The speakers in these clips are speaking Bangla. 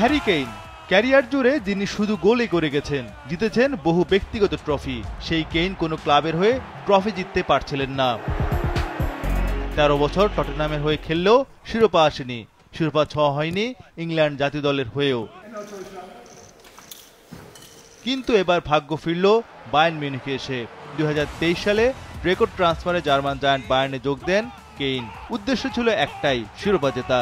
হ্যারি কেইন ক্যারিয়ার জুড়ে যিনি শুধু গোলই করে গেছেন, জিতেছেন বহু ব্যক্তিগত ট্রফি, সেই কেইন কোনো ক্লাবের হয়ে ট্রফি জিততে পারছিলেন না। 13 বছর টটেনহামের হয়ে খেললেও শিরোপা আসেনি, শিরোপা ছোঁয়া হয়নি ইংল্যান্ড জাতীয় দলের হয়েও। কিন্তু এবার ভাগ্য ফিরল বায়ার্ন মিউনিখে এসে। 2023 সালে রেকর্ড ট্রান্সফারে জার্মান জায়ান্ট বায়ার্নে যোগ দেন কেইন। উদ্দেশ্য ছিল একটাই, শিরোপা জেতা।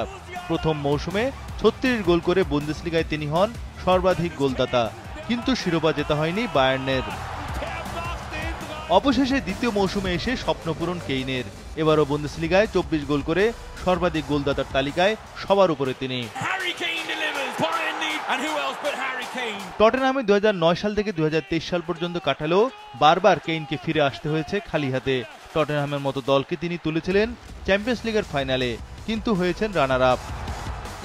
প্রথম মৌসুমে 36 গোল করে বুন্দেসলিগায় তিনি হন সর্বাধিক গোলদাতা, কিন্তু শিরোপা জেতা হয়নি বায়ার্নের। অবশেষে দ্বিতীয় মৌসুমে এসে স্বপ্নপূরণ কেইনের। এবারও বুন্দেসলিগায় 24 গোল করে সর্বাধিক গোলদাতার তালিকায় সবার উপরে তিনি। টটেনহামে 2009 সাল থেকে 2023 সাল পর্যন্ত কাটালেও বারবার কেইনকে ফিরে আসতে হয়েছে খালি হাতে। টটেনহামের মতো দলকে তিনি তুলেছিলেন চ্যাম্পিয়ন্স লিগের ফাইনালে, কিন্তু হয়েছেন রানার আপ।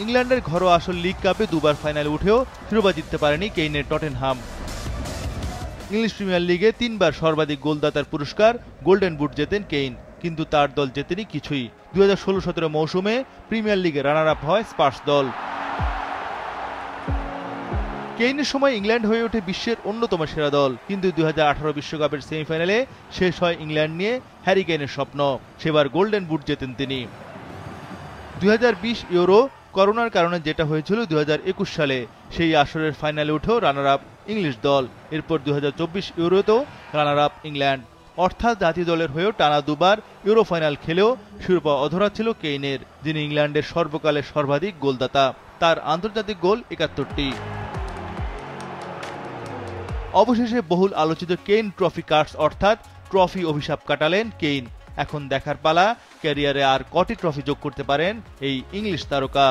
ইংল্যান্ডের ঘরোয়া আসল লিগ কাপে দুবার ফাইনালে উঠেও শিরোপা জিততে পারেনি কেইনের টটেনহাম। ইংলিশ প্রিমিয়ার লিগে 3 বার সর্বাধিক গোলদাতার পুরস্কার গোল্ডেন বুট জেতেন কেইন, কিন্তু তার দল জেতেনি কিছুই। 2016-17 মৌসুমে প্রিমিয়ার লিগে রানার আপ হয় স্পার্স দল। কেইনের সময় ইংল্যান্ড হয়ে ওঠে বিশ্বের অন্যতম সেরা দল, কিন্তু 2018 বিশ্বকাপের সেমিফাইনালে শেষ হয় ইংল্যান্ড নিয়ে হ্যারি কেইনের স্বপ্ন। সেবার গোল্ডেন বুট জেতেন তিনি। 2020 ইউরো করোনার কারণে যেটা হয়েছিল 2021 সালে, সেই আসরের ফাইনালে উঠেও রানার আপ ইংলিশ দল। এরপর 2024 ইউরোতেও রানার আপ ইংল্যান্ড। অর্থাৎ জাতীয় দলের হয়েও টানা দুবার ইউরো ফাইনাল খেলেও শিরোপা অধরা ছিল কেইনের, যিনি ইংল্যান্ডের সর্বকালের সর্বাধিক গোলদাতা। তার আন্তর্জাতিক গোল 71টি। অবশেষে বহুল আলোচিত কেইন ট্রফি কার্ডস অর্থাৎ ট্রফি অভিশাপ কাটালেন কেইন। এখন দেখার পালা ক্যারিয়ারে আর কটি ট্রফি যোগ করতে পারেন এই ইংলিশ তারকা।